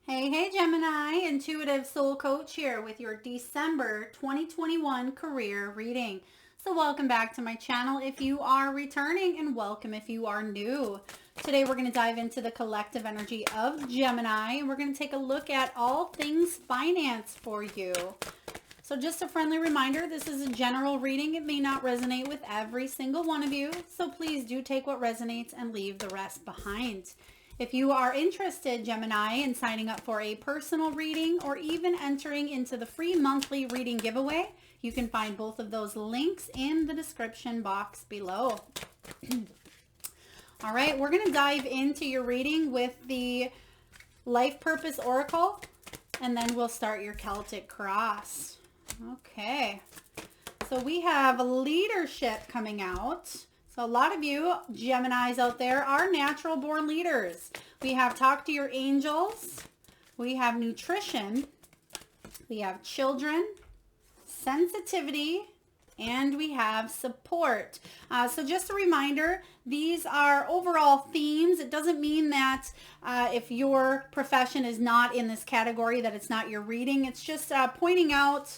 Hey, Gemini, Intuitive Soul Coach here with your December 2021 career reading. So welcome back to my channel if you are returning, and welcome if you are new. Today we're going to dive into the collective energy of Gemini, and we're going to take a look at all things finance for you. So just a friendly reminder, this is a general reading. It may not resonate with every single one of you, so please do take what resonates and leave the rest behind. If you are interested, Gemini, in signing up for a personal reading or even entering into the free monthly reading giveaway, you can find both of those links in the description box below. All right, we're going to dive into your reading with the Life Purpose Oracle, and then we'll start your Celtic cross. Okay, so we have leadership coming out. So a lot of you Geminis out there are natural born leaders. We have talk to your angels. We have nutrition. We have children, sensitivity, and we have support. So just a reminder, these are overall themes. It doesn't mean that if your profession is not in this category that it's not your reading. It's just pointing out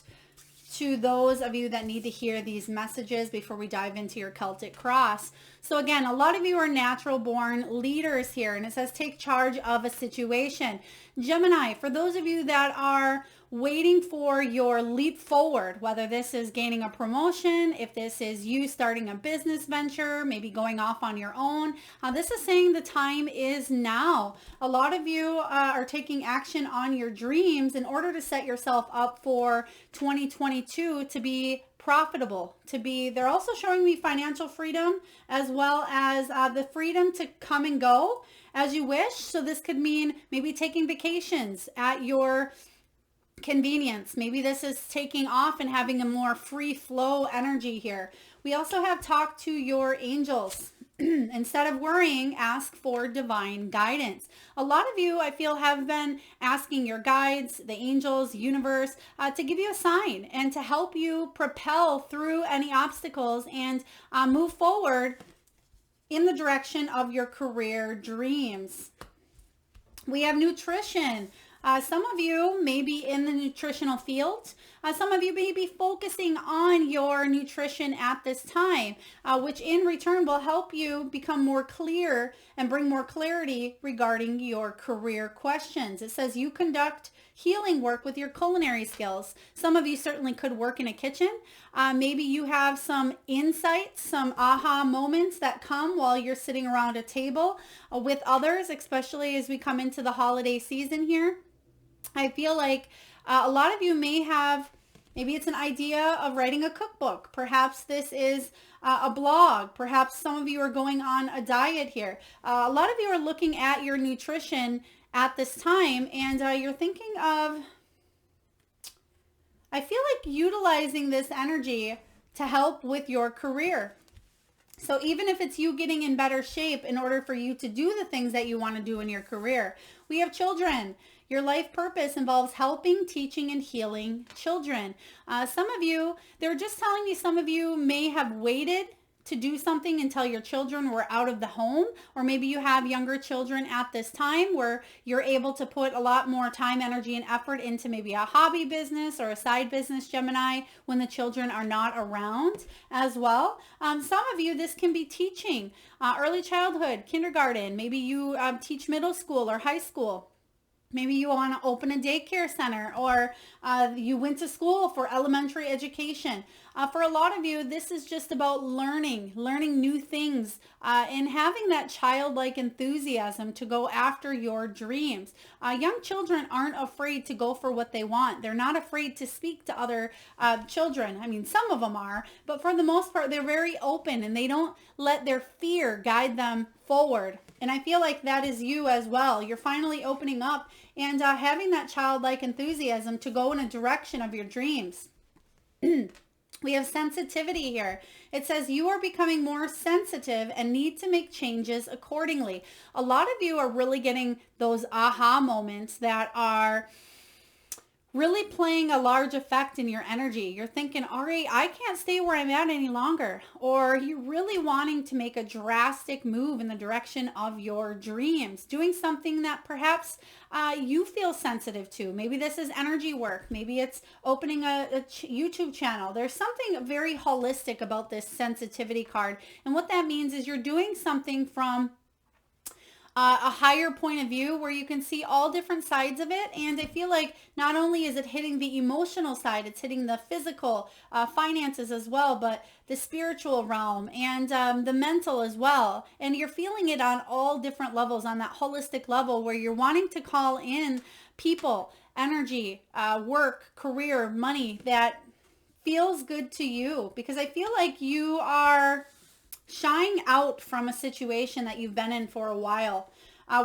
to those of you that need to hear these messages before we dive into your Celtic cross. So again, a lot of you are natural born leaders here, and it says take charge of a situation. Gemini, for those of you that are waiting for your leap forward, whether this is gaining a promotion, if this is you starting a business venture, maybe going off on your own, this is saying the time is now. A lot of you are taking action on your dreams in order to set yourself up for 2022 to be profitable, they're also showing me financial freedom as well as the freedom to come and go as you wish. So this could mean maybe taking vacations at your convenience. Maybe this is taking off and having a more free flow energy here. We also have talk to your angels. Instead of worrying, ask for divine guidance. A lot of you, I feel, have been asking your guides, the angels, universe, to give you a sign and to help you propel through any obstacles and move forward in the direction of your career dreams. We have nutrition. Some of you may be in the nutritional field. Some of you may be focusing on your nutrition at this time, which in return will help you become more clear and bring more clarity regarding your career questions. It says you conduct healing work with your culinary skills. Some of you certainly could work in a kitchen. Maybe you have some insights, some aha moments that come while you're sitting around a table with others, especially as we come into the holiday season here. I feel like a lot of you may have, maybe it's an idea of writing a cookbook. Perhaps this is a blog. Perhaps some of you are going on a diet here. A lot of you are looking at your nutrition at this time, and you're thinking of, I feel like utilizing this energy to help with your career. So even if it's you getting in better shape in order for you to do the things that you want to do in your career. We have children. Your life purpose involves helping, teaching, and healing children. Some of you, they're just telling me some of you may have waited to do something until your children were out of the home, or maybe you have younger children at this time where you're able to put a lot more time, energy, and effort into maybe a hobby business or a side business, Gemini, when the children are not around as well. Some of you, this can be teaching, early childhood, kindergarten. Maybe you teach middle school or high school. Maybe you want to open a daycare center, or you went to school for elementary education. For a lot of you, this is just about learning new things, and having that childlike enthusiasm to go after your dreams. Young children aren't afraid to go for what they want. They're not afraid to speak to other children. I mean, some of them are, but for the most part, they're very open and they don't let their fear guide them forward. And I feel like that is you as well. You're finally opening up and having that childlike enthusiasm to go in a direction of your dreams. We have sensitivity here. It says you are becoming more sensitive and need to make changes accordingly. A lot of you are really getting those aha moments that are really playing a large effect in your energy. You're thinking, all right, I can't stay where I'm at any longer. Or you're really wanting to make a drastic move in the direction of your dreams, doing something that perhaps you feel sensitive to. Maybe this is energy work. Maybe it's opening a YouTube channel. There's something very holistic about this sensitivity card. And what that means is you're doing something from a higher point of view where you can see all different sides of it. And I feel like not only is it hitting the emotional side, it's hitting the physical, finances as well, but the spiritual realm and the mental as well. And you're feeling it on all different levels, on that holistic level where you're wanting to call in people, energy, work, career, money that feels good to you. Because I feel like you are shying out from a situation that you've been in for a while.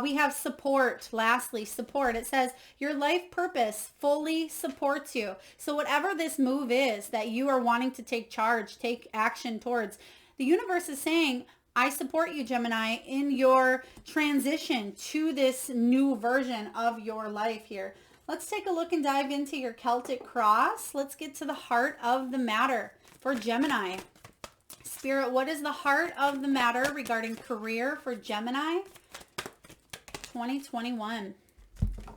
We have support. Lastly, support. It says your life purpose fully supports you. So whatever this move is that you are wanting to take charge, take action towards, the universe is saying, I support you, Gemini, in your transition to this new version of your life here. Let's take a look and dive into your Celtic cross. Let's get to the heart of the matter for Gemini. Spirit, what is the heart of the matter regarding career for Gemini 2021,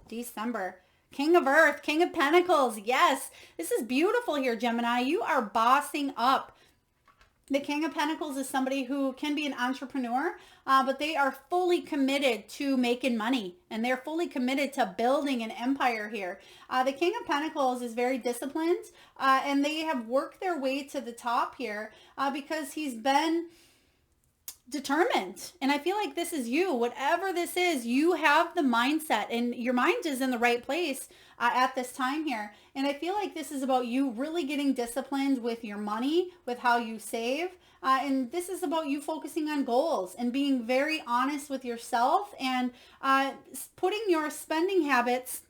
December? King of Earth, King of Pentacles. Yes, this is beautiful here, Gemini. You are bossing up. The King of Pentacles is somebody who can be an entrepreneur, but they are fully committed to making money, and they're fully committed to building an empire here. The King of Pentacles is very disciplined, and they have worked their way to the top here because he's been determined. And I feel like this is you. Whatever this is, you have the mindset, and your mind is in the right place at this time here. And I feel like this is about you really getting disciplined with your money, with how you save. And this is about you focusing on goals and being very honest with yourself and putting your spending habits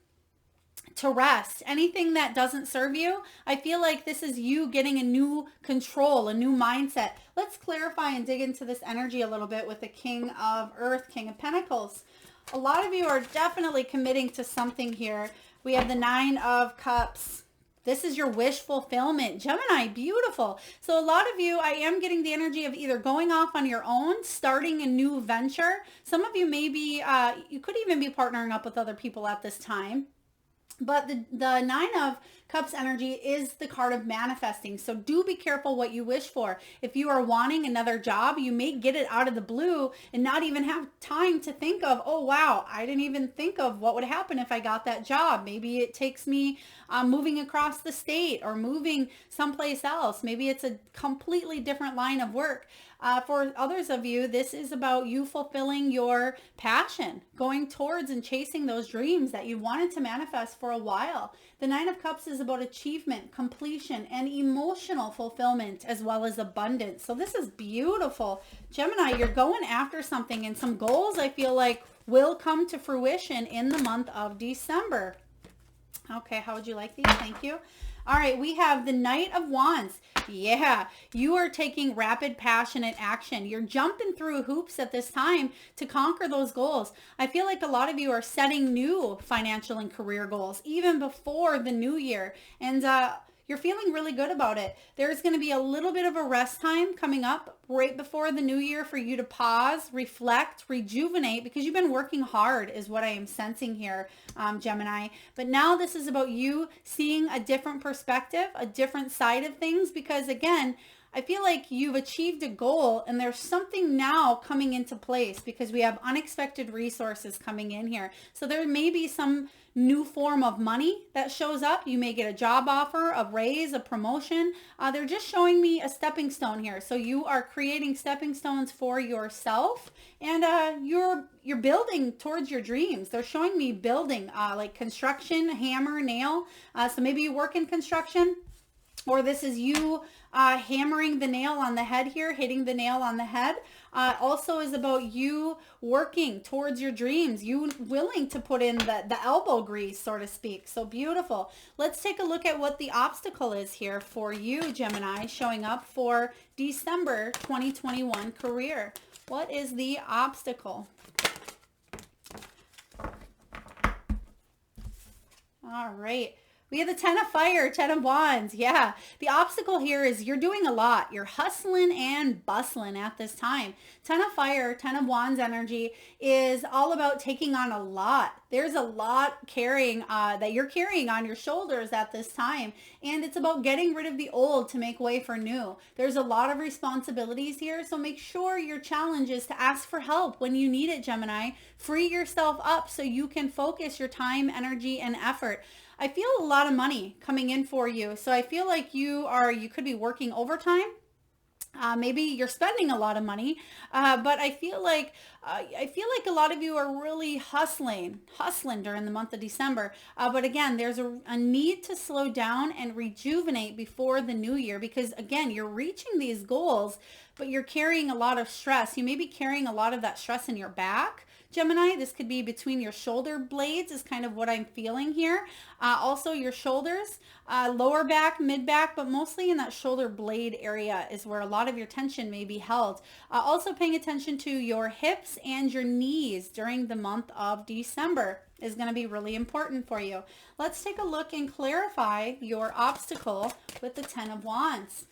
to rest. Anything that doesn't serve you, I feel like this is you getting a new control, a new mindset. Let's clarify and dig into this energy a little bit with the King of Earth, King of Pentacles. A lot of you are definitely committing to something here. We have the Nine of Cups. This is your wish fulfillment. Gemini, beautiful. So a lot of you, I am getting the energy of either going off on your own, starting a new venture. Some of you may be, you could even be partnering up with other people at this time. But the Nine of Cups energy is the card of manifesting. So do be careful what you wish for. If you are wanting another job, you may get it out of the blue and not even have time to think of, oh, wow, I didn't even think of what would happen if I got that job. Maybe it takes me moving across the state or moving someplace else. Maybe it's a completely different line of work. For others of you, this is about you fulfilling your passion, going towards and chasing those dreams that you wanted to manifest for a while. The Nine of Cups is about achievement, completion, and emotional fulfillment, as well as abundance. So this is beautiful. Gemini, you're going after something, and some goals I feel like will come to fruition in the month of December. Okay, how would you like these? Thank you. All right, we have the Knight of Wands. Yeah, you are taking rapid, passionate action. You're jumping through hoops at this time to conquer those goals. I feel like a lot of you are setting new financial and career goals even before the new year. And you're feeling really good about it. There's going to be a little bit of a rest time coming up right before the new year for you to pause, reflect, rejuvenate, because you've been working hard is what I am sensing here, Gemini. But now this is about you seeing a different perspective, a different side of things, because again, I feel like you've achieved a goal and there's something now coming into place because we have unexpected resources coming in here. So there may be some new form of money that shows up. You may get a job offer, a raise, a promotion. They're just showing me a stepping stone here. So you are creating stepping stones for yourself, and you're building towards your dreams. They're showing me building, like construction, hammer, nail. So maybe you work in construction, or this is you hammering the nail on the head here, hitting the nail on the head. Also is about you working towards your dreams, you willing to put in the elbow grease, so to speak. So beautiful. Let's take a look at what the obstacle is here for you, Gemini, showing up for December 2021 career. What is the obstacle? All right. We have the 10 of fire, 10 of wands. Yeah. The obstacle here is you're doing a lot. You're hustling and bustling at this time. 10 of fire, 10 of wands energy is all about taking on a lot. There's a lot that you're carrying on your shoulders at this time. And it's about getting rid of the old to make way for new. There's a lot of responsibilities here. So make sure your challenge is to ask for help when you need it, Gemini. Free yourself up so you can focus your time, energy, and effort. I feel a lot of money coming in for you. So I feel like you could be working overtime. Maybe you're spending a lot of money, but I feel like a lot of you are really hustling during the month of December. But again, there's a need to slow down and rejuvenate before the new year, because again, you're reaching these goals, but you're carrying a lot of stress. You may be carrying a lot of that stress in your back, Gemini. This could be between your shoulder blades is kind of what I'm feeling here. Also your shoulders, lower back, mid back, but mostly in that shoulder blade area is where a lot of your tension may be held. Also paying attention to your hips and your knees during the month of December is going to be really important for you. Let's take a look and clarify your obstacle with the 10 of wands.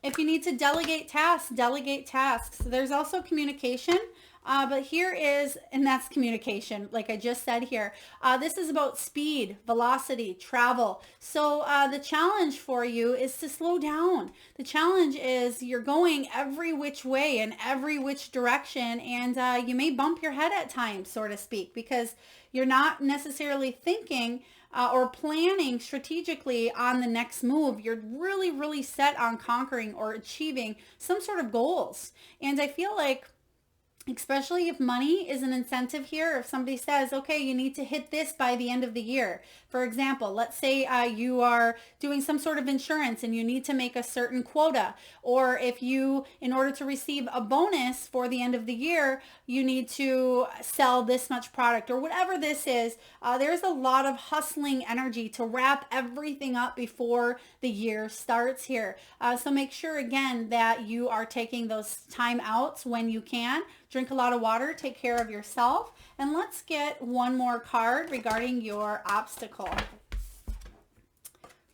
If you need to delegate tasks, delegate tasks. There's also communication. But here is, and that's communication, like I just said here. This is about speed, velocity, travel. So the challenge for you is to slow down. The challenge is you're going every which way in every which direction, and you may bump your head at times, so to speak, because you're not necessarily thinking or planning strategically on the next move. You're really, really set on conquering or achieving some sort of goals. And I feel like, especially if money is an incentive here, if somebody says, okay, you need to hit this by the end of the year. For example, let's say you are doing some sort of insurance and you need to make a certain quota. Or if you, in order to receive a bonus for the end of the year, you need to sell this much product or whatever this is. There's a lot of hustling energy to wrap everything up before the year starts here. So make sure again that you are taking those time outs when you can. Drink a lot of water, take care of yourself, and let's get one more card regarding your obstacle.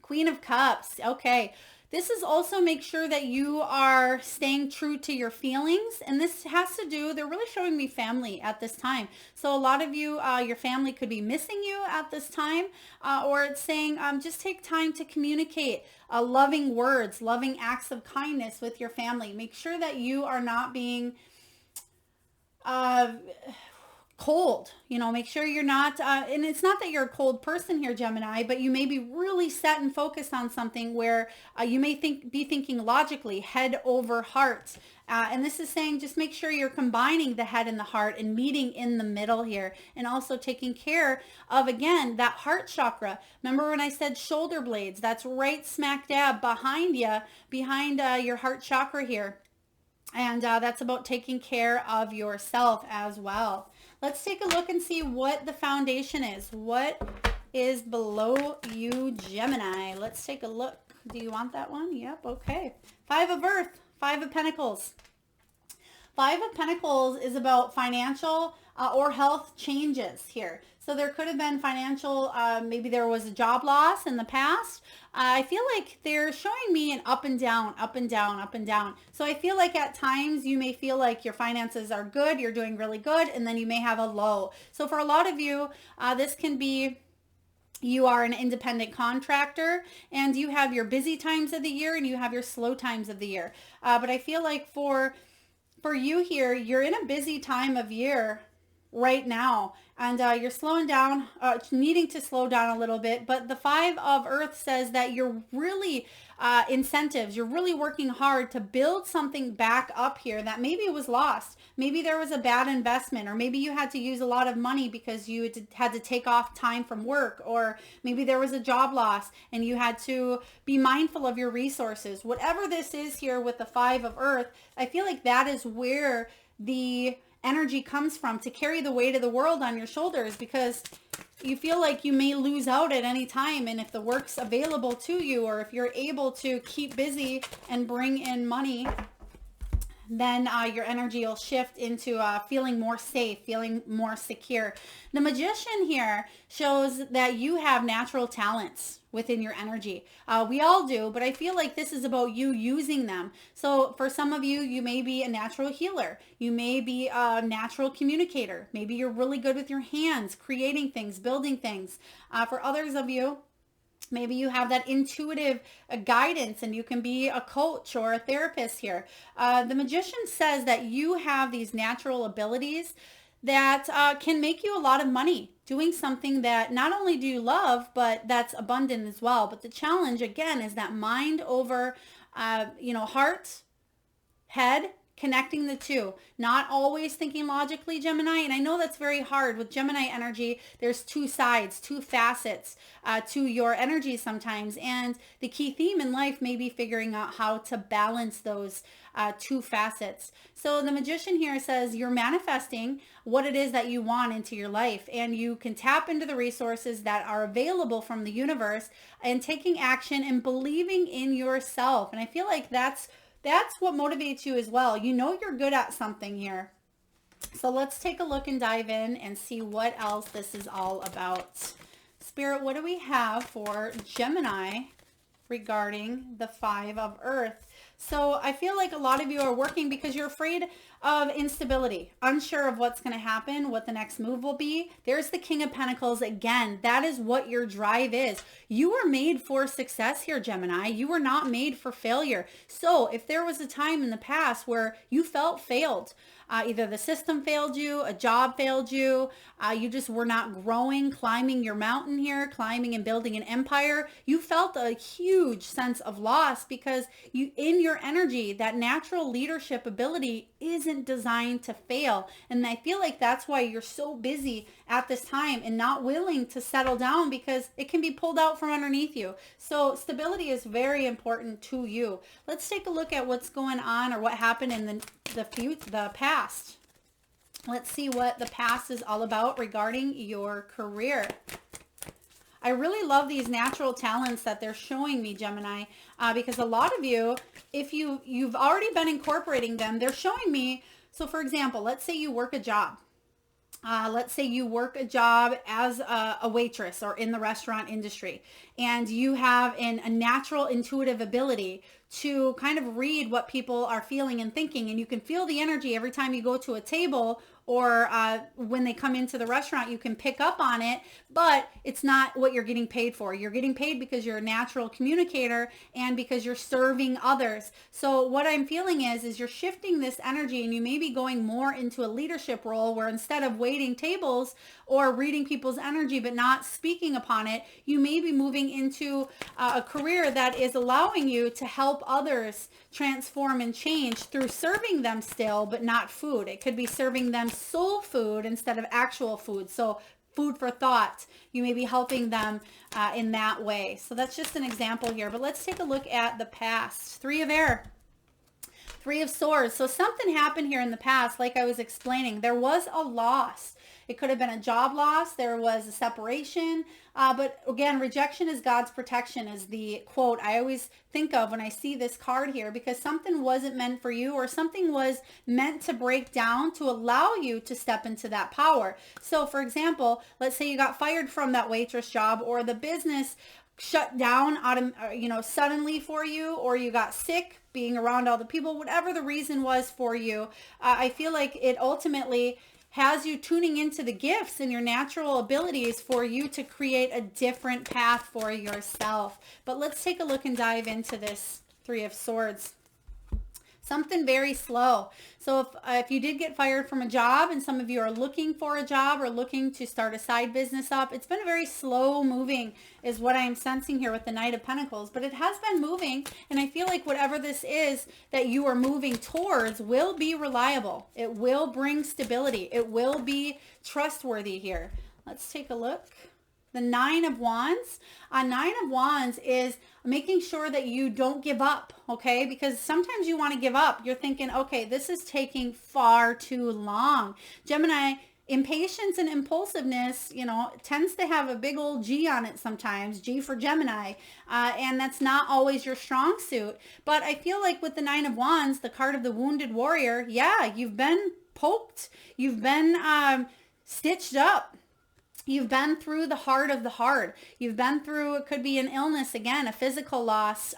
Queen of Cups. Okay. This is also make sure that you are staying true to your feelings. And this has to do, they're really showing me family at this time. So a lot of you, your family could be missing you at this time, or it's saying just take time to communicate loving words, loving acts of kindness with your family. Make sure that you are not being cold, make sure you're not, and it's not that you're a cold person here, Gemini, but you may be really set and focused on something where you may be thinking logically, head over heart. And this is saying just make sure you're combining the head and the heart and meeting in the middle here, and also taking care of, again, that heart chakra. Remember when I said shoulder blades? That's right smack dab behind you, behind your heart chakra here. And that's about taking care of yourself as well. Let's take a look and see what the foundation is. What is below you, Gemini? Let's take a look. Do you want that one? Yep. Okay. 5 of Earth, 5 of Pentacles. 5 of Pentacles is about financial or health changes here. So there could have been financial, maybe there was a job loss in the past. I feel like they're showing me an up and down, up and down, up and down. So I feel like at times you may feel like your finances are good, you're doing really good, and then you may have a low. So for a lot of you, this can be you are an independent contractor and you have your busy times of the year and you have your slow times of the year. But I feel like for you here, you're in a busy time of year right now, and you're slowing down, needing to slow down a little bit. But the 5 of Earth says that you're really incentives, you're really working hard to build something back up here that maybe was lost. Maybe there was a bad investment, or maybe you had to use a lot of money because you had to take off time from work, or maybe there was a job loss and you had to be mindful of your resources. Whatever this is here with the 5 of Earth, I feel like that is where the energy comes from, to carry the weight of the world on your shoulders, because you feel like you may lose out at any time. And if the work's available to you, or if you're able to keep busy and bring in money, then your energy will shift into feeling more safe, feeling more secure. The Magician here shows that you have natural talents within your energy. We all do, but I feel like this is about you using them. So for some of you, you may be a natural healer. You may be a natural communicator. Maybe you're really good with your hands, creating things, building things. For others of you, maybe you have that intuitive guidance and you can be a coach or a therapist here. The Magician says that you have these natural abilities that can make you a lot of money doing something that not only do you love, but that's abundant as well. But the challenge, again, is that mind over, heart, head, connecting the two, not always thinking logically, Gemini. And I know that's very hard with Gemini energy. There's two sides, two facets to your energy sometimes. And the key theme in life may be figuring out how to balance those two facets. So the Magician here says you're manifesting what it is that you want into your life, and you can tap into the resources that are available from the universe and taking action and believing in yourself. And I feel like that's what motivates you as well. You know you're good at something here. So let's take a look and dive in and see what else this is all about. Spirit, what do we have for Gemini regarding the 5 of Earth? So I feel like a lot of you are working because you're afraid of instability, unsure of what's going to happen, what the next move will be. There's the King of Pentacles again. That is what your drive is. You were made for success here, Gemini. You were not made for failure. So if there was a time in the past where you felt failed, either the system failed you, a job failed you, you just were not growing, climbing your mountain here, climbing and building an empire, you felt a huge sense of loss because you, in your energy, that natural leadership ability isn't designed to fail. And I feel like that's why you're so busy at this time and not willing to settle down, because it can be pulled out from underneath you. So stability is very important to you. Let's take a look at what's going on or what happened in the past. Let's see what the past is all about regarding your career. I really love these natural talents that they're showing me, Gemini, because a lot of you, if you've already been incorporating them, they're showing me. So for example, let's say you work a job. Let's say you work a job as a waitress or in the restaurant industry, and you have a natural intuitive ability to kind of read what people are feeling and thinking, and you can feel the energy every time you go to a table or when they come into the restaurant. You can pick up on it, but it's not what you're getting paid for. You're getting paid because you're a natural communicator and because you're serving others. So what I'm feeling is you're shifting this energy, and you may be going more into a leadership role where instead of waiting tables or reading people's energy but not speaking upon it, you may be moving into a career that is allowing you to help others transform and change through serving them still, but not food. It could be serving them soul food instead of actual food. So food for thought. You may be helping them in that way. So that's just an example here. But let's take a look at the past. 3 of Air. 3 of Swords. So something happened here in the past, like I was explaining. There was a loss. It could have been a job loss. There was a separation. But again, rejection is God's protection is the quote I always think of when I see this card here, because something wasn't meant for you, or something was meant to break down to allow you to step into that power. So for example, let's say you got fired from that waitress job, or the business shut down suddenly for you, or you got sick being around all the people, whatever the reason was for you. I feel like it ultimately has you tuning into the gifts and your natural abilities for you to create a different path for yourself. But let's take a look and dive into this 3 of Swords. Something very slow. So if you did get fired from a job, and some of you are looking for a job or looking to start a side business up, it's been very slow moving is what I'm sensing here with the Knight of Pentacles. But it has been moving, and I feel like whatever this is that you are moving towards will be reliable. It will bring stability. It will be trustworthy here. Let's take a look. The 9 of Wands. 9 of Wands is making sure that you don't give up, okay? Because sometimes you want to give up. You're thinking, okay, this is taking far too long. Gemini, Impatience and impulsiveness, you know, tends to have a big old G on it sometimes, G for Gemini, and that's not always your strong suit. But I feel like with the Nine of Wands, the card of the wounded warrior, yeah, you've been poked, you've been stitched up. You've been through the heart of the hard. You've been through, it could be an illness again, a physical loss.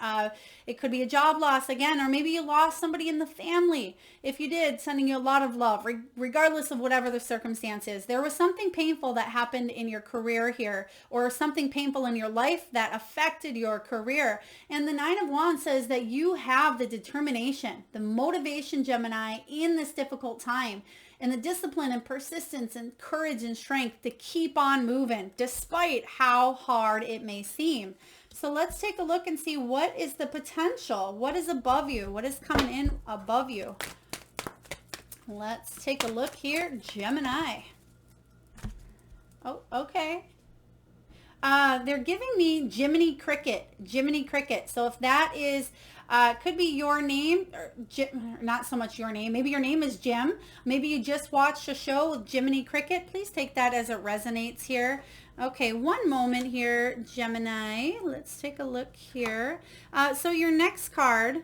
It could be a job loss again, or maybe you lost somebody in the family. If you did, sending you a lot of love, regardless of whatever the circumstance is. There was something painful that happened in your career here, or something painful in your life that affected your career. And the Nine of Wands says that you have the determination, the motivation, Gemini, in this difficult time, and the discipline and persistence and courage and strength to keep on moving despite how hard it may seem. So let's take a look and see what is the potential. What is above you? What is coming in above you? Let's take a look here, Gemini. Oh, okay. They're giving me Jiminy Cricket. Jiminy Cricket. So if that is... could be your name, or not so much your name. Maybe your name is Jim. Maybe you just watched a show with Jiminy Cricket. Please take that as it resonates here. Okay, one moment here, Gemini. Let's take a look here. So your next card.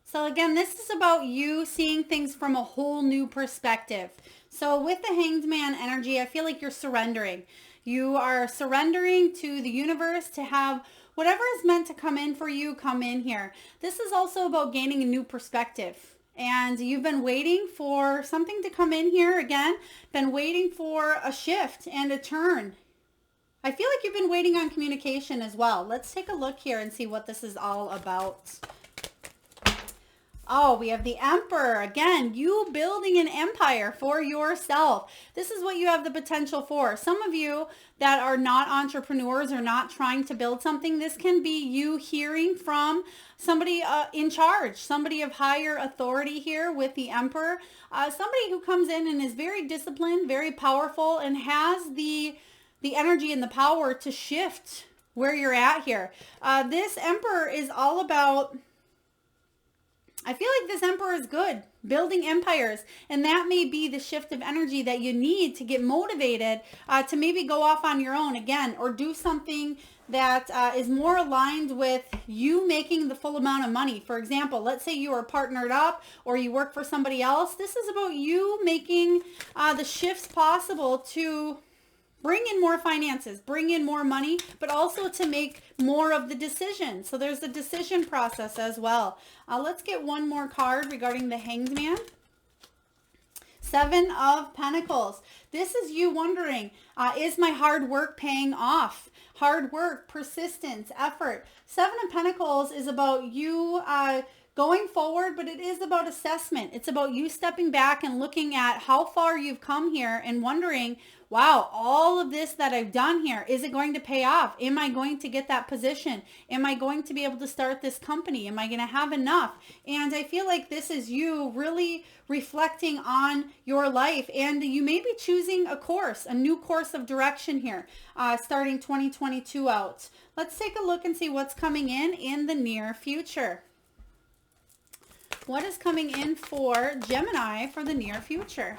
So again, this is about you seeing things from a whole new perspective. So with the Hanged Man energy, I feel like you're surrendering. You are surrendering to the universe to have whatever is meant to come in for you, come in here. This is also about gaining a new perspective. And you've been waiting for something to come in here again, been waiting for a shift and a turn. I feel like you've been waiting on communication as well. Let's take a look here and see what this is all about. Oh, we have the Emperor. Again, you building an empire for yourself. This is what you have the potential for. Some of you that are not entrepreneurs or not trying to build something, this can be you hearing from somebody in charge, somebody of higher authority here with the Emperor, somebody who comes in and is very disciplined, very powerful, and has the energy and the power to shift where you're at here. This Emperor is all about... I feel like this Emperor is good, building empires, and that may be the shift of energy that you need to get motivated to maybe go off on your own again, or do something that is more aligned with you making the full amount of money. For example, let's say you are partnered up or you work for somebody else. This is about you making the shifts possible to bring in more finances, bring in more money, but also to make more of the decision. So there's the decision process as well. Let's get one more card regarding the Hanged Man. Seven of Pentacles. This is you wondering, is my hard work paying off? Hard work, persistence, effort. Seven of Pentacles is about you going forward, but it is about assessment. It's about you stepping back and looking at how far you've come here and wondering, wow, all of this that I've done here, is it going to pay off? Am I going to get that position? Am I going to be able to start this company? Am I going to have enough? And I feel like this is you really reflecting on your life, and you may be choosing a course, a new course of direction here, starting 2022 out. Let's take a look and see what's coming in the near future. What is coming in for Gemini for the near future?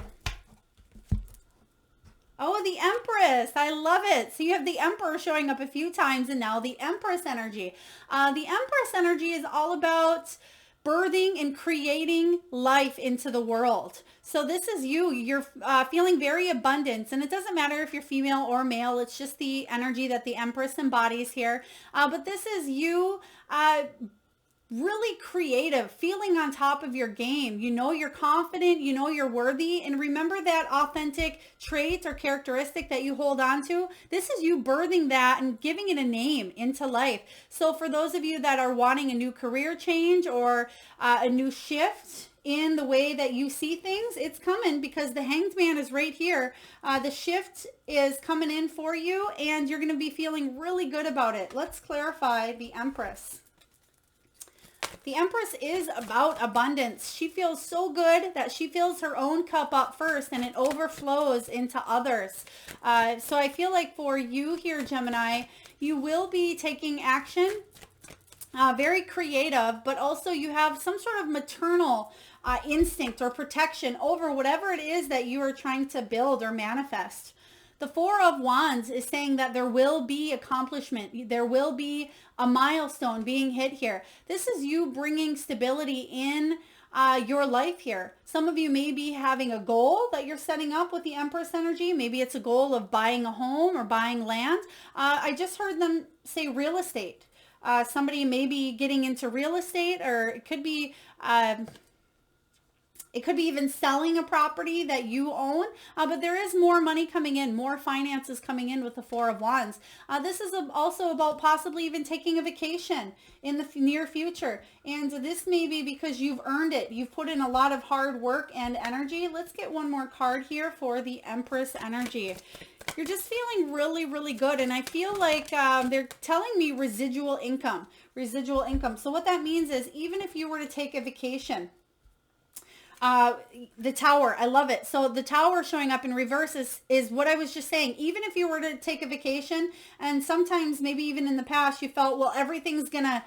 Oh, the Empress. I love it. So you have the Emperor showing up a few times, and now the Empress energy. The Empress energy is all about birthing and creating life into the world. So this is you. You're feeling very abundant, and it doesn't matter if you're female or male. It's just the energy that the Empress embodies here. But this is you really creative, feeling on top of your game. You know you're confident, you know you're worthy, and remember that authentic trait or characteristic that you hold on to. This is you birthing that and giving it a name into life. So for those of you that are wanting a new career change or a new shift in the way that you see things, it's coming, because the Hanged Man is right here. The shift is coming in for you, and you're going to be feeling really good about it. Let's clarify the Empress. The Empress is about abundance. She feels so good that she fills her own cup up first, and it overflows into others. So I feel like for you here, Gemini, you will be taking action very creative, but also you have some sort of maternal instinct or protection over whatever it is that you are trying to build or manifest. The Four of Wands is saying that there will be accomplishment. There will be a milestone being hit here. This is you bringing stability in your life here. Some of you may be having a goal that you're setting up with the Empress energy. Maybe it's a goal of buying a home or buying land. I just heard them say real estate. Somebody may be getting into real estate, or it could be even selling a property that you own, but there is more money coming in, more finances coming in with the Four of Wands. This is also about possibly even taking a vacation in the near future. And this may be because you've earned it. You've put in a lot of hard work and energy. Let's get one more card here for the Empress energy. You're just feeling really, really good. And I feel like they're telling me residual income. Residual income. So what that means is even if you were to take a vacation, the Tower, I love it. So the Tower showing up in reverse is what I was just saying. Even if you were to take a vacation, and sometimes maybe even in the past you felt, well, everything's gonna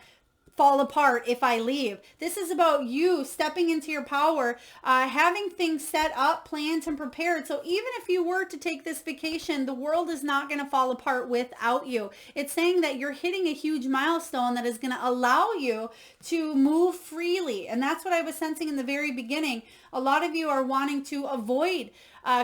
fall apart if I leave. This is about you stepping into your power, having things set up, planned, and prepared. So even if you were to take this vacation, the world is not going to fall apart without you. It's saying that you're hitting a huge milestone that is going to allow you to move freely. And that's what I was sensing in the very beginning. A lot of you are wanting to avoid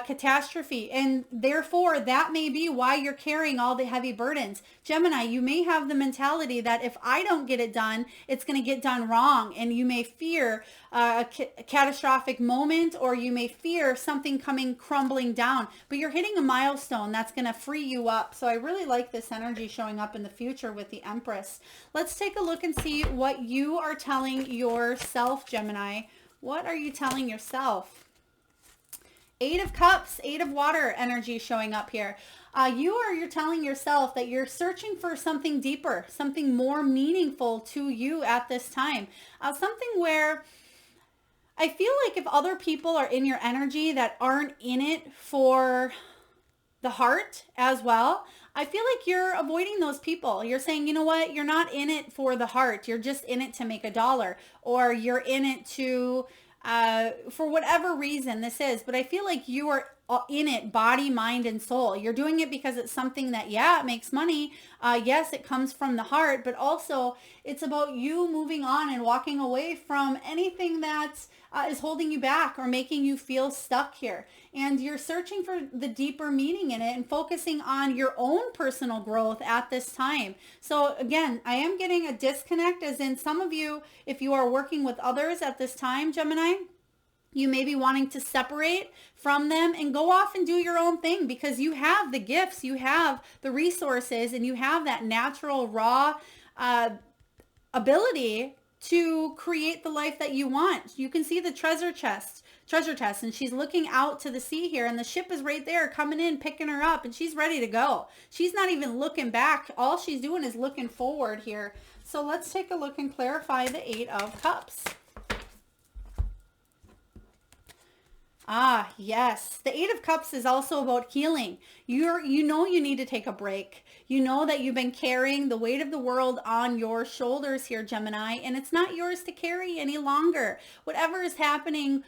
catastrophe, and therefore that may be why you're carrying all the heavy burdens. Gemini, you may have the mentality that if I don't get it done, it's going to get done wrong, and you may fear a catastrophic moment, or you may fear something coming crumbling down, but you're hitting a milestone that's going to free you up. So I really like this energy showing up in the future with the Empress. Let's take a look and see what you are telling yourself, Gemini. What are you telling yourself? Eight of Cups, Eight of Water energy showing up here. You're telling yourself that you're searching for something deeper, something more meaningful to you at this time. Something where I feel like if other people are in your energy that aren't in it for the heart as well, I feel like you're avoiding those people. You're saying, you know what, you're not in it for the heart. You're just in it to make a dollar, or you're in it to for whatever reason this is, but I feel like you are in it body, mind, and soul. You're doing it because it's something that, yeah, it makes money. Yes, it comes from the heart, but also it's about you moving on and walking away from anything that is holding you back or making you feel stuck here. And you're searching for the deeper meaning in it and focusing on your own personal growth at this time. So again, I am getting a disconnect, as in some of you, if you are working with others at this time, Gemini, you may be wanting to separate from them and go off and do your own thing, because you have the gifts, you have the resources, and you have that natural, raw ability to create the life that you want. You can see the treasure chest, and she's looking out to the sea here, and the ship is right there coming in, picking her up, and she's ready to go. She's not even looking back. All she's doing is looking forward here. So let's take a look and clarify the Eight of Cups. Ah, yes. The Eight of Cups is also about healing. You know you need to take a break. You know that you've been carrying the weight of the world on your shoulders here, Gemini, and it's not yours to carry any longer. Whatever is happening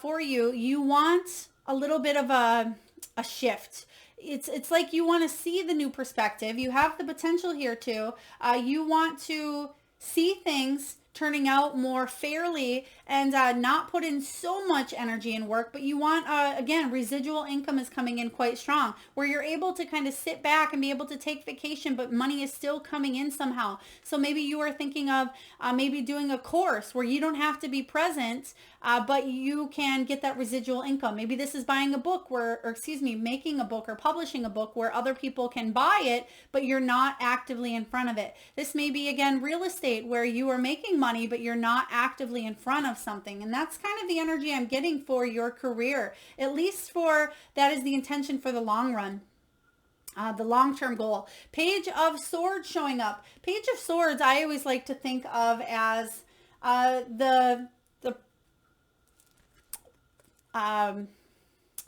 for you, you want a little bit of a shift. It's like you want to see the new perspective. You have the potential here too. You want to see things turning out more fairly and not put in so much energy and work, but you want, again, residual income is coming in quite strong, where you're able to kind of sit back and be able to take vacation, but money is still coming in somehow. So maybe you are thinking of maybe doing a course where you don't have to be present, but you can get that residual income. Maybe this is buying a book making a book or publishing a book where other people can buy it, but you're not actively in front of it. This may be, again, real estate, where you are making money, but you're not actively in front of something. And that's kind of the energy I'm getting for your career. At least that is the intention for the long run. The long-term goal. Page of Swords showing up. Page of Swords, I always like to think of as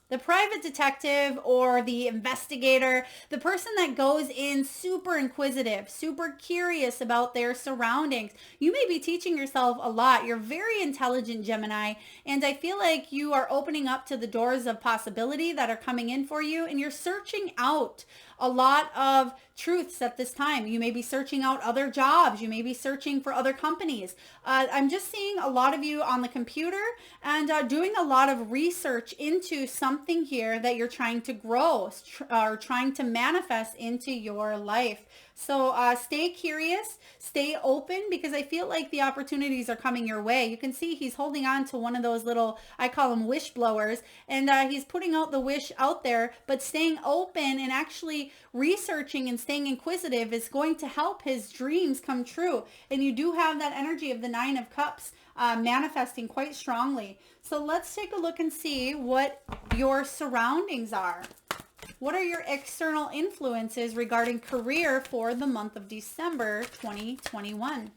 The private detective or the investigator, the person that goes in super inquisitive, super curious about their surroundings. You may be teaching yourself a lot. You're very intelligent, Gemini, and I feel like you are opening up to the doors of possibility that are coming in for you, and you're searching out a lot of truths at this time. You may be searching out other jobs. You may be searching for other companies. I'm just seeing a lot of you on the computer and doing a lot of research into something here that you're trying to grow or trying to manifest into your life. So stay curious, stay open, because I feel like the opportunities are coming your way. You can see he's holding on to one of those little, I call them wish blowers, and he's putting out the wish out there, but staying open and actually researching and staying inquisitive is going to help his dreams come true. And you do have that energy of the Nine of Cups manifesting quite strongly. So let's take a look and see what your surroundings are. What are your external influences regarding career for the month of December 2021?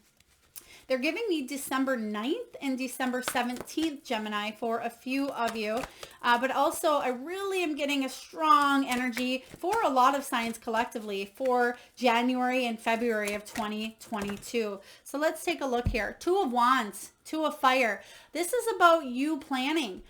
They're giving me December 9th and December 17th, Gemini, for a few of you. But also, I really am getting a strong energy for a lot of signs collectively for January and February of 2022. So let's take a look here. Two of Wands, Two of Fire. This is about you planning.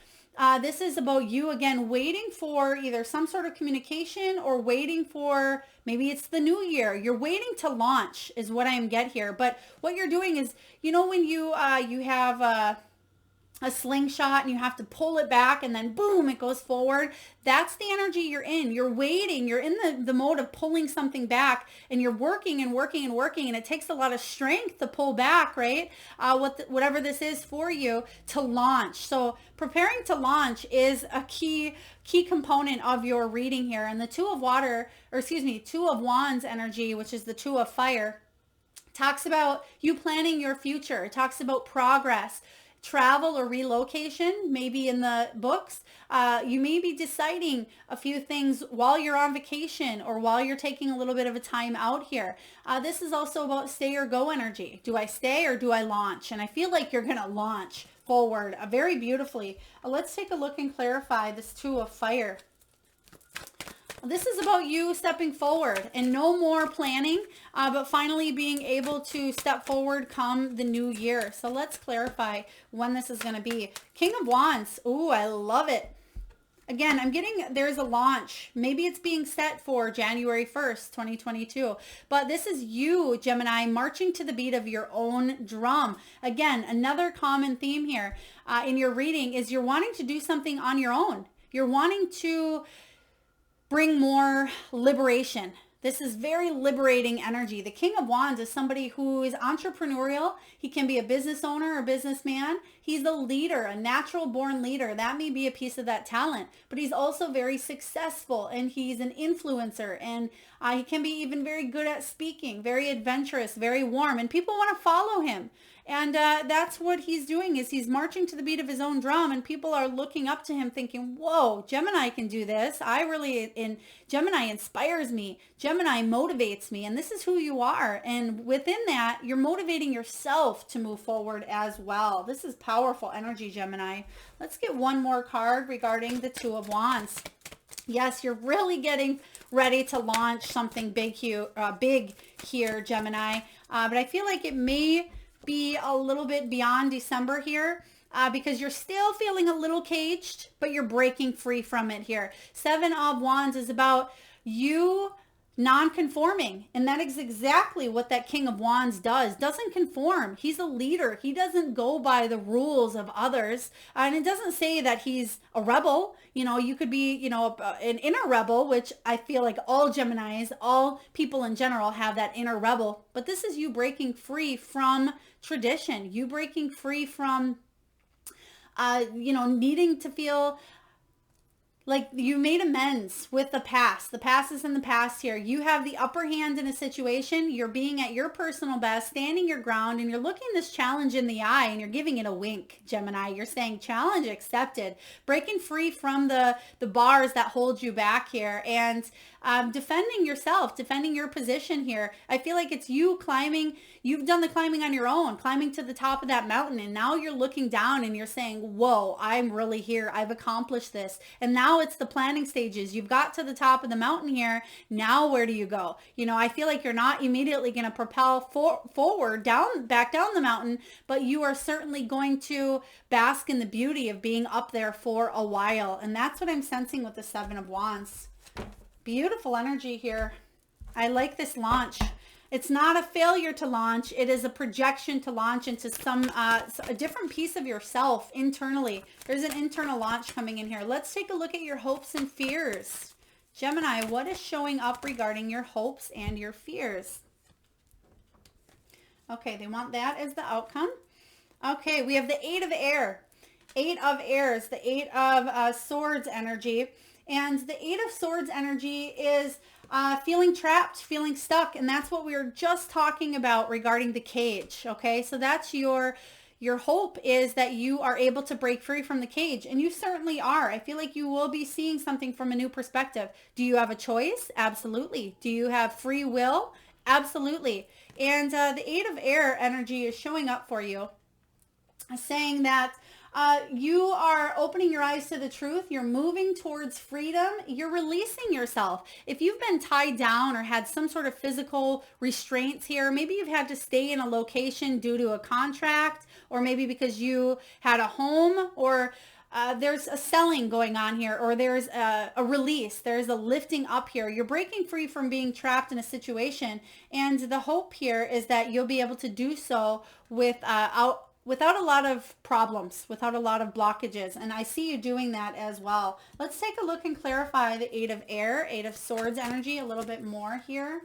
This is about you, again, waiting for either some sort of communication or waiting for, maybe it's the new year. You're waiting to launch is what I am get here. But what you're doing is, you know, when you have a slingshot and you have to pull it back and then boom, it goes forward. That's the energy you're in. You're waiting. You're in the mode of pulling something back, and you're working and working and working, and it takes a lot of strength to pull back, right? Whatever this is for you to launch. So preparing to launch is a key component of your reading here. And the Two of Wands energy, which is the Two of Fire, talks about you planning your future. It talks about progress. Travel or relocation, maybe in the books. You may be deciding a few things while you're on vacation or while you're taking a little bit of a time out here. This is also about stay or go energy. Do I stay or do I launch? And I feel like you're going to launch forward very beautifully. Let's take a look and clarify this Two of Fire. This is about you stepping forward and no more planning, but finally being able to step forward come the new year. So let's clarify when this is going to be. King of Wands. Ooh, I love it. Again, I'm getting, there's a launch. Maybe it's being set for January 1st, 2022. But this is you, Gemini, marching to the beat of your own drum. Again, another common theme here in your reading is you're wanting to do something on your own. You're wanting to bring more liberation. This is very liberating energy. The King of Wands is somebody who is entrepreneurial. He can be a business owner or businessman. He's a leader, a natural born leader. That may be a piece of that talent, but he's also very successful, and he's an influencer, and he can be even very good at speaking, very adventurous, very warm, and people want to follow him. And that's what he's doing, is he's marching to the beat of his own drum, and people are looking up to him thinking, whoa, Gemini can do this. Gemini inspires me. Gemini motivates me, and this is who you are. And within that, you're motivating yourself to move forward as well. This is powerful energy, Gemini. Let's get one more card regarding the Two of Wands. Yes, you're really getting ready to launch something big here, Gemini. But I feel like it may be a little bit beyond December here because you're still feeling a little caged, but you're breaking free from it here. Seven of Wands is about you non-conforming, and that is exactly what that King of Wands doesn't conform. He's a leader. He doesn't go by the rules of others, and it doesn't say that he's a rebel. You know, you could be, you know, an inner rebel, which I feel like all Geminis, all people in general have that inner rebel, but this is you breaking free from tradition, you breaking free from needing to feel like you made amends with the past. The past is in the past here. You have the upper hand in a situation. You're being at your personal best, standing your ground, and you're looking this challenge in the eye, and you're giving it a wink, Gemini. You're saying challenge accepted, breaking free from the bars that hold you back here, and defending yourself, defending your position here. I feel like it's you climbing. You've done the climbing on your own, climbing to the top of that mountain, and now you're looking down and you're saying, whoa, I'm really here. I've accomplished this. And now Now it's the planning stages. You've got to the top of the mountain here. Now where do you go? You know, I feel like you're not immediately going to propel forward, back down the mountain, but you are certainly going to bask in the beauty of being up there for a while. And that's what I'm sensing with the Seven of Wands. Beautiful energy here. I like this launch. It's not a failure to launch. It is a projection to launch into a different piece of yourself internally. There's an internal launch coming in here. Let's take a look at your hopes and fears. Gemini, what is showing up regarding your hopes and your fears? Okay, they want that as the outcome. Okay, we have the Eight of Air. Eight of Airs, the Eight of Swords energy. And the Eight of Swords energy is feeling trapped, feeling stuck. And that's what we were just talking about regarding the cage. Okay, so that's your hope, is that you are able to break free from the cage. And you certainly are. I feel like you will be seeing something from a new perspective. Do you have a choice? Absolutely. Do you have free will? Absolutely. And the Eight of Air energy is showing up for you, saying that you are opening your eyes to the truth. You're moving towards freedom. You're releasing yourself. If you've been tied down or had some sort of physical restraints here, maybe you've had to stay in a location due to a contract, or maybe because you had a home, or there's a selling going on here, or there's a release. There's a lifting up here. You're breaking free from being trapped in a situation. And the hope here is that you'll be able to do so without a lot of problems, without a lot of blockages. And I see you doing that as well. Let's take a look and clarify the Eight of Air, Eight of Swords energy a little bit more here.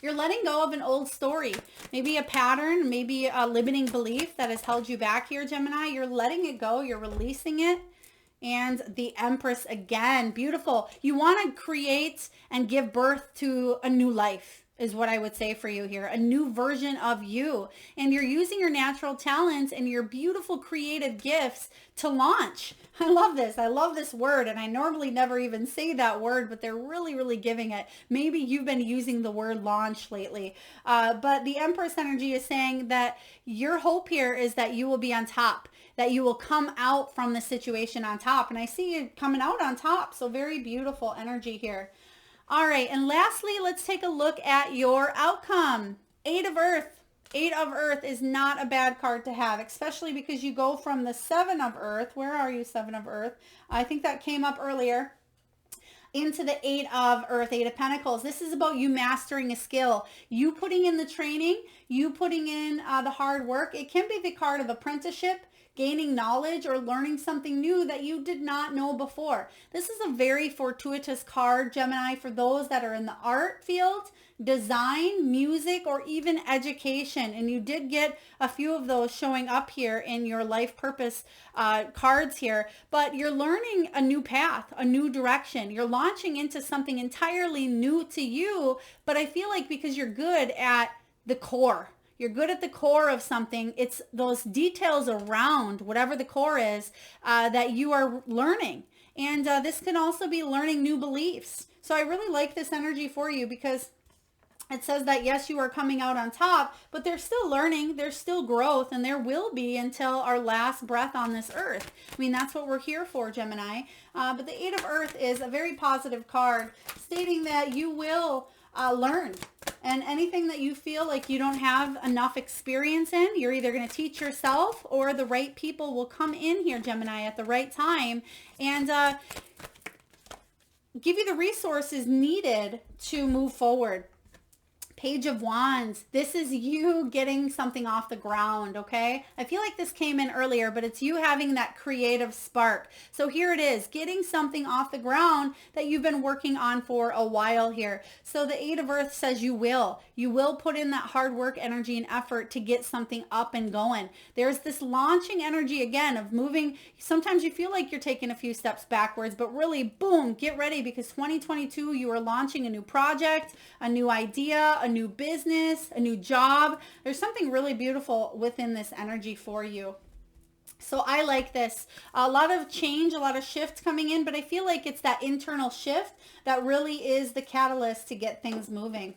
You're letting go of an old story, maybe a pattern, maybe a limiting belief that has held you back here, Gemini. You're letting it go. You're releasing it. And the Empress again, beautiful. You want to create and give birth to a new life, is what I would say for you here. A new version of you. And you're using your natural talents and your beautiful creative gifts to launch. I love this. I love this word. And I normally never even say that word, but they're really, really giving it. Maybe you've been using the word launch lately. But the Empress energy is saying that your hope here is that you will be on top, that you will come out from the situation on top. And I see you coming out on top. So very beautiful energy here. All right, and lastly, let's take a look at your outcome. Eight of Earth. Eight of Earth is not a bad card to have, especially because you go from the Seven of Earth. Where are you, Seven of Earth? I think that came up earlier. Into the Eight of Earth, Eight of Pentacles. This is about you mastering a skill. You putting in the training, you putting in the hard work. It can be the card of apprenticeship, gaining knowledge, or learning something new that you did not know before. This is a very fortuitous card, Gemini, for those that are in the art field, design, music, or even education. And you did get a few of those showing up here in your life purpose cards here. But you're learning a new path, a new direction. You're launching into something entirely new to you. But I feel like because you're good at the core, you're good at the core of something. It's those details around whatever the core is that you are learning. And this can also be learning new beliefs. So I really like this energy for you, because it says that, yes, you are coming out on top, but there's still learning, there's still growth, and there will be until our last breath on this earth. I mean, that's what we're here for, Gemini. But the Eight of Earth is a very positive card, stating that you will learn. And anything that you feel like you don't have enough experience in, you're either going to teach yourself, or the right people will come in here, Gemini, at the right time and give you the resources needed to move forward. Page of Wands. This is you getting something off the ground, okay? I feel like this came in earlier, but it's you having that creative spark. So here it is, getting something off the ground that you've been working on for a while here. So the Eight of Earth says you will. You will put in that hard work, energy, and effort to get something up and going. There's this launching energy again of moving. Sometimes you feel like you're taking a few steps backwards, but really, boom, get ready, because 2022, you are launching a new project, a new idea, a new business, a new job. There's something really beautiful within this energy for you. So I like this. A lot of change, a lot of shift coming in, but I feel like it's that internal shift that really is the catalyst to get things moving.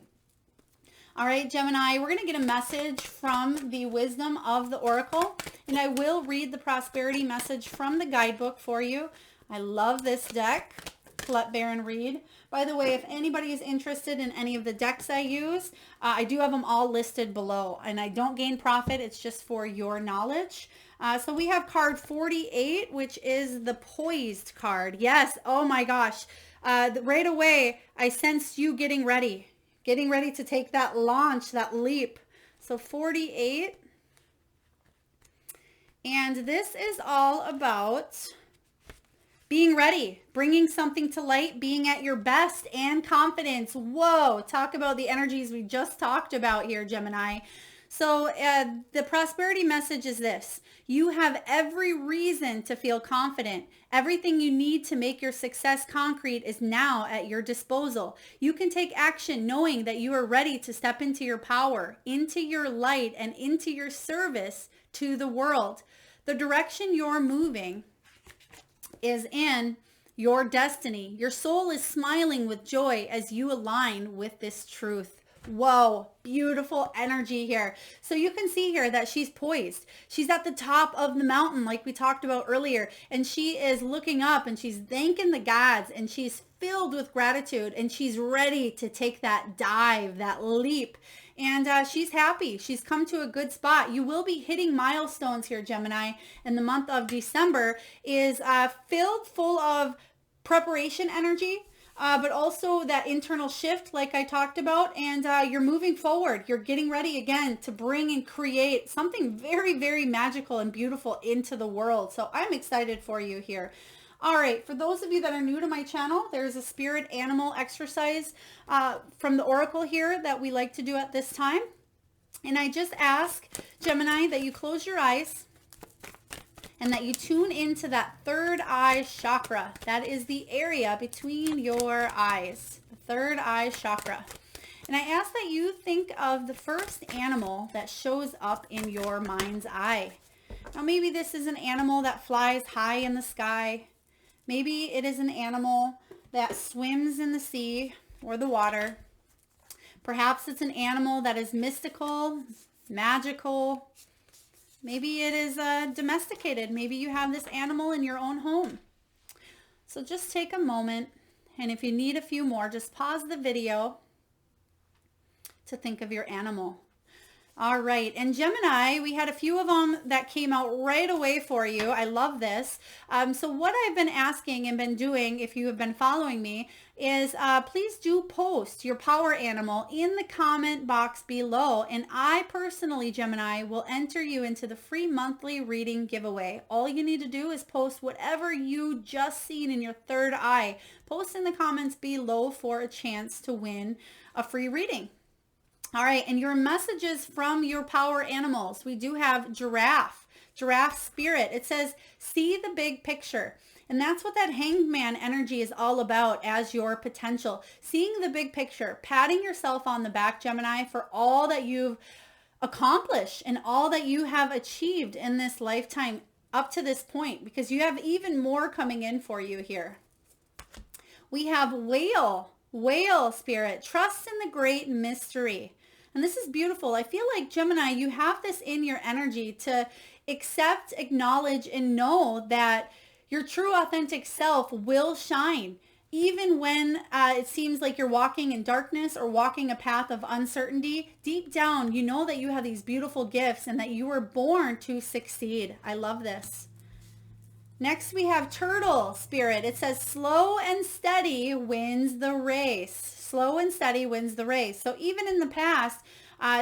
All right, Gemini, we're going to get a message from the Wisdom of the Oracle, and I will read the prosperity message from the guidebook for you. I love this deck, Collette Baron-Reid. By the way, if anybody is interested in any of the decks I use, I do have them all listed below, and I don't gain profit. It's just for your knowledge. So we have card 48, which is the Poised card. Yes. Oh my gosh. Right away, I sensed you getting ready to take that launch, that leap. So 48. And this is all about being ready, bringing something to light, being at your best, and confidence. Whoa, talk about the energies we just talked about here, Gemini. So the prosperity message is this. You have every reason to feel confident. Everything you need to make your success concrete is now at your disposal. You can take action knowing that you are ready to step into your power, into your light, and into your service to the world. The direction you're moving is in your destiny. Your soul is smiling with joy as you align with this truth. Whoa, beautiful energy here. So you can see here that she's poised. She's at the top of the mountain like we talked about earlier, and she is looking up and she's thanking the gods, and she's filled with gratitude, and she's ready to take that dive, that leap. And she's happy. She's come to a good spot. You will be hitting milestones here, Gemini, and the month of December is filled full of preparation energy, but also that internal shift like I talked about, and you're moving forward. You're getting ready again to bring and create something very, very magical and beautiful into the world. So I'm excited for you here. All right, for those of you that are new to my channel, there's a spirit animal exercise from the Oracle here that we like to do at this time. And I just ask, Gemini, that you close your eyes and that you tune into that third eye chakra. That is the area between your eyes, the third eye chakra. And I ask that you think of the first animal that shows up in your mind's eye. Now, maybe this is an animal that flies high in the sky. Maybe it is an animal that swims in the sea or the water. Perhaps it's an animal that is mystical, magical. Maybe it is domesticated. Maybe you have this animal in your own home. So just take a moment, and if you need a few more, just pause the video to think of your animal. All right, and Gemini, we had a few of them that came out right away for you. I love this. So what I've been asking and been doing, if you have been following me, is please do post your power animal in the comment box below. And I personally, Gemini, will enter you into the free monthly reading giveaway. All you need to do is post whatever you just seen in your third eye. Post in the comments below for a chance to win a free reading. All right, and your messages from your power animals. We do have giraffe spirit. It says, see the big picture. And that's what that hanged man energy is all about as your potential. Seeing the big picture, patting yourself on the back, Gemini, for all that you've accomplished and all that you have achieved in this lifetime up to this point, because you have even more coming in for you here. We have whale spirit. Trust in the great mystery. And this is beautiful. I feel like, Gemini, you have this in your energy to accept, acknowledge, and know that your true authentic self will shine. Even when it seems like you're walking in darkness or walking a path of uncertainty, deep down, you know that you have these beautiful gifts and that you were born to succeed. I love this. Next, we have turtle spirit. It says, slow and steady wins the race. Slow and steady wins the race. So even in the past,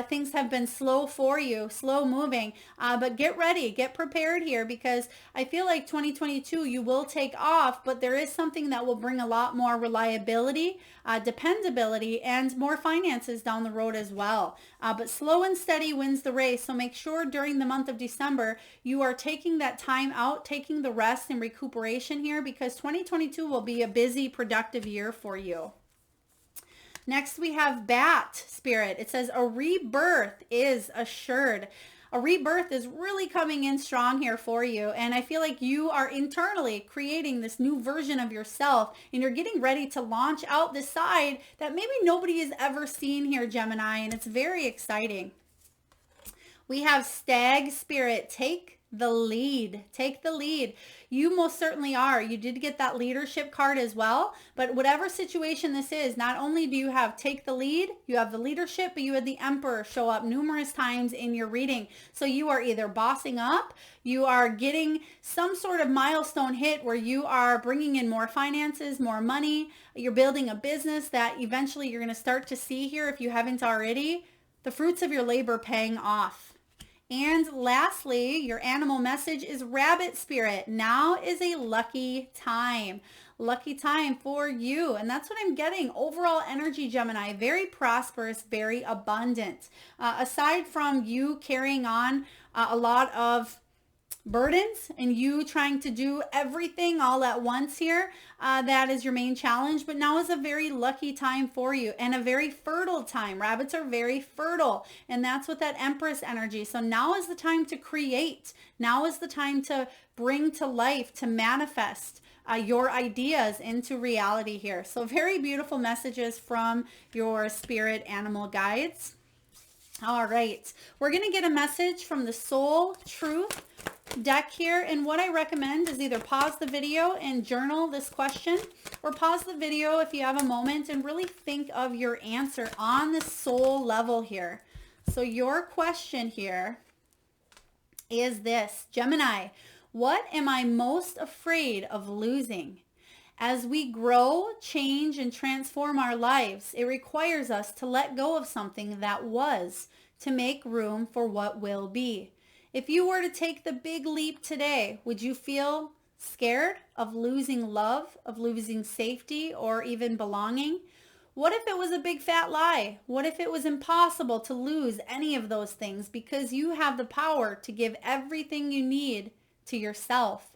things have been slow for you, slow moving, but get ready, get prepared here, because I feel like 2022 you will take off, but there is something that will bring a lot more reliability, dependability, and more finances down the road as well. But slow and steady wins the race. So make sure during the month of December you are taking that time out, taking the rest and recuperation here, because 2022 will be a busy, productive year for you. Next, we have bat spirit. It says a rebirth is assured. A rebirth is really coming in strong here for you. And I feel like you are internally creating this new version of yourself, and you're getting ready to launch out this side that maybe nobody has ever seen here, Gemini. And it's very exciting. We have stag spirit. Take the lead. Take the lead. You most certainly are. You did get that leadership card as well. But whatever situation this is, not only do you have take the lead, you have the leadership, but you had the Emperor show up numerous times in your reading. So you are either bossing up, you are getting some sort of milestone hit where you are bringing in more finances, more money. You're building a business that eventually you're going to start to see here, if you haven't already, the fruits of your labor paying off. And lastly, your animal message is rabbit spirit. Now is a lucky time. Lucky time for you. And that's what I'm getting. Overall energy, Gemini, very prosperous, very abundant. Aside from you carrying on a lot of burdens and you trying to do everything all at once here, that is your main challenge. But now is a very lucky time for you and a very fertile time. Rabbits are very fertile, and that's with that Empress energy. So now is the time to create. Now is the time to bring to life, to manifest your ideas into reality here. So very beautiful messages from your spirit animal guides. All right, we're going to get a message from the Soul Truth deck here, and what I recommend is either pause the video and journal this question, or pause the video if you have a moment and really think of your answer on the soul level here. So your question here is this: Gemini, what am I most afraid of losing? As we grow, change, and transform our lives, it requires us to let go of something that was to make room for what will be. If you were to take the big leap today, would you feel scared of losing love, of losing safety, or even belonging? What if it was a big fat lie? What if it was impossible to lose any of those things because you have the power to give everything you need to yourself?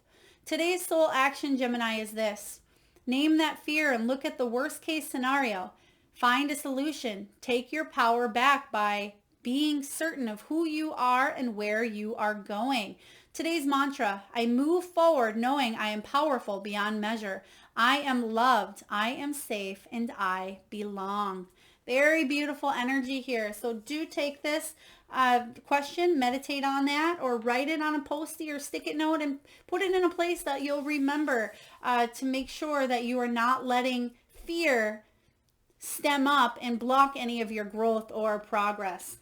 Today's soul action, Gemini, is this: name that fear and look at the worst case scenario. Find a solution. Take your power back by being certain of who you are and where you are going. Today's mantra: I move forward knowing I am powerful beyond measure. I am loved, I am safe, and I belong. Very beautiful energy here. So do take this question, meditate on that, or write it on a Post-it or stick-it note and put it in a place that you'll remember to make sure that you are not letting fear stem up and block any of your growth or progress.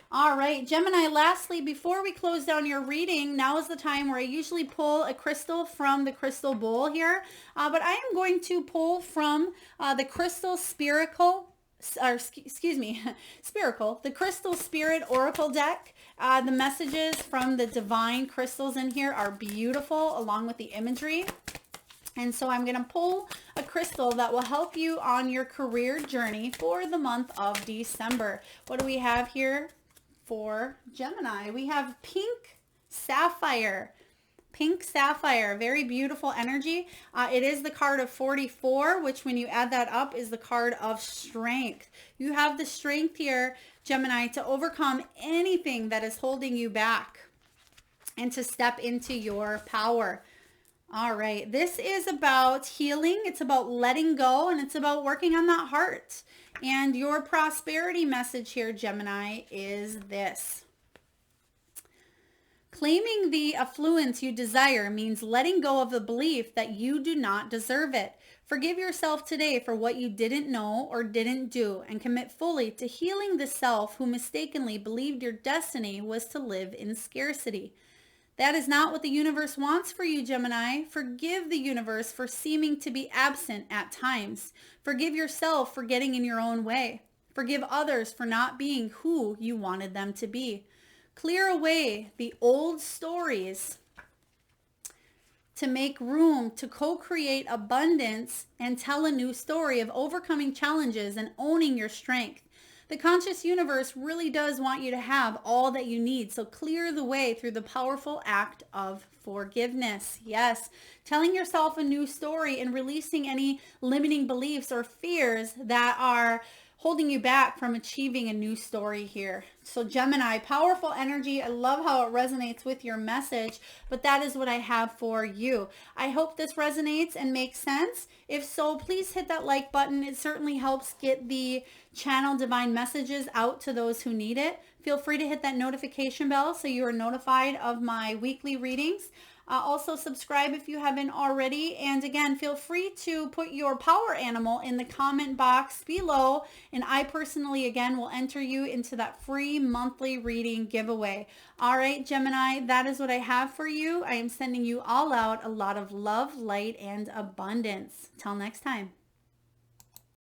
All right, Gemini, lastly, before we close down your reading, now is the time where I usually pull a crystal from the crystal bowl here, but I am going to pull from the Crystal Spherical, the Crystal Spirit Oracle deck. The messages from the divine crystals in here are beautiful, along with the imagery. And so I'm going to pull a crystal that will help you on your career journey for the month of December. What do we have here for Gemini? We have Pink Sapphire. Pink Sapphire, very beautiful energy. It is the card of 44, which when you add that up is the card of strength. You have the strength here, Gemini, to overcome anything that is holding you back and to step into your power. All right, this is about healing. It's about letting go, and it's about working on that heart. And your prosperity message here, Gemini, is this: claiming the affluence you desire means letting go of the belief that you do not deserve it. Forgive yourself today for what you didn't know or didn't do, and commit fully to healing the self who mistakenly believed your destiny was to live in scarcity. That is not what the universe wants for you, Gemini. Forgive the universe for seeming to be absent at times. Forgive yourself for getting in your own way. Forgive others for not being who you wanted them to be. Clear away the old stories to make room to co-create abundance and tell a new story of overcoming challenges and owning your strength. The conscious universe really does want you to have all that you need. So clear the way through the powerful act of forgiveness. Yes, telling yourself a new story and releasing any limiting beliefs or fears that are holding you back from achieving a new story here. So Gemini, powerful energy. I love how it resonates with your message, but that is what I have for you. I hope this resonates and makes sense. If so, please hit that like button. It certainly helps get the channel Divine Messages out to those who need it. Feel free to hit that notification bell so you are notified of my weekly readings. Also subscribe if you haven't already. And again, feel free to put your power animal in the comment box below. And I personally, again, will enter you into that free monthly reading giveaway. All right, Gemini, that is what I have for you. I am sending you all out a lot of love, light, and abundance. Till next time.